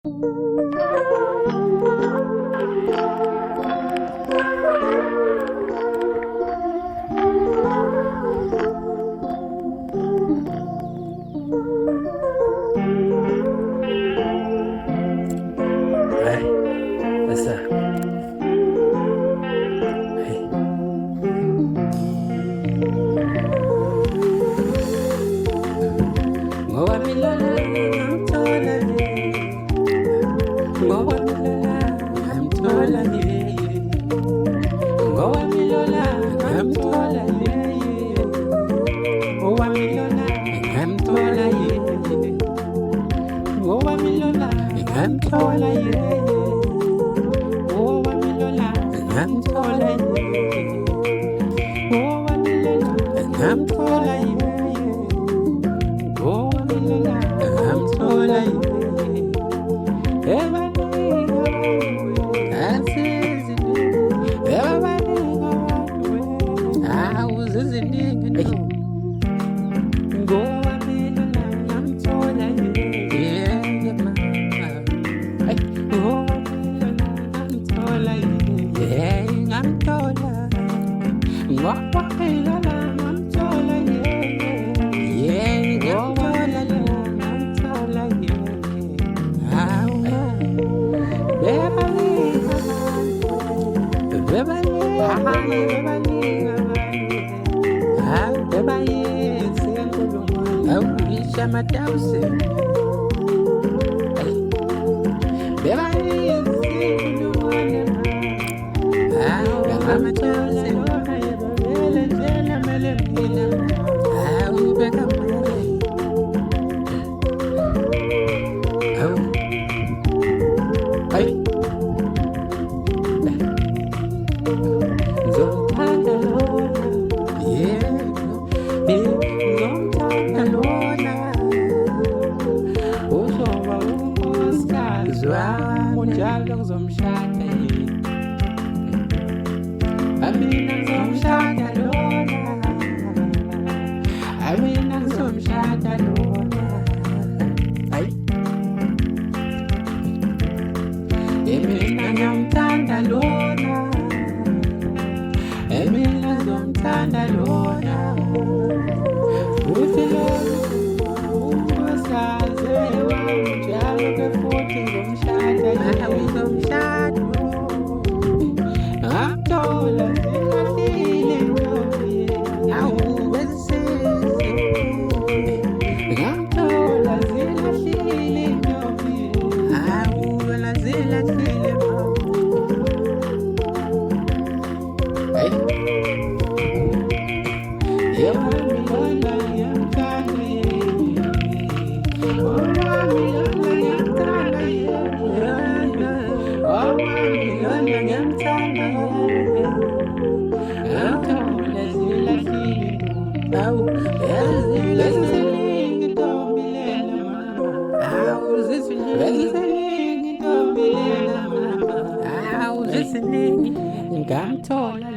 Hey, what's up? Hey. Ngowami Lola, ngamthola yeyi. Ngowami Lola, ngamthola yeyi. Ngowami Lola, ngamthola yeyi. Ngowami Lola, ngamthola yeyi. Ngowami Lola, ngamthola yeyi. Ngowami Lola, ngamthola yeyi. Ngowami Lola, ngamthola yeyi. Ngowami Lola, ngamthola yeyi. Ebaningi abantu asizini, ebaningi abantu awuziziningi no. Ngowami Lola, ngamthola yeyi. Yeah, mama. Ngowami Lola, ngamthola yeyi. Yeah, ngamthola. Ngowami Lola, ngamthola yeyi. Yeah, ngamthola Lola, ngamthola yeyi. Hawu, bebaningi abantu, bebaningi abantu, hawu, bebayezi enkulungwane, hawu, ngisho ama-1,000. Bebayezi enkulungwane, hawu, ama-1,000. Yebabele njena mele mina, hawu, bekamele. Hawu, hayi. Ngizomthanda lona, yebo, ngizomthanda lona. Uzoba unkosikazi wami, njalo ngizomshada yena. Mina ngizomshada lona, mina ngizomshada lona. Hayi. Mina ngiyamthanda lona, mina ngizomthanda lona. Futhi lona unkosikazi wami, njalo-ke futhi ngizomshada yena. Ngizomshada ngamthola zilahlile intombi, hawu besisize. Ngamthola zilahlile intombi, hawu wena zilahlile mama. Hey. Ngowami Lola, ngiyamthanda yeyi. Ngowami Lola, ngiyamthanda yeyi. Ngowami Lola, ngiyamthanda yeyi. Ngamthola zilahlile intombi, hawu beziningi intombi lena mama, hawu beziningi intombi lena mama, hawu beziningi. Ngamthola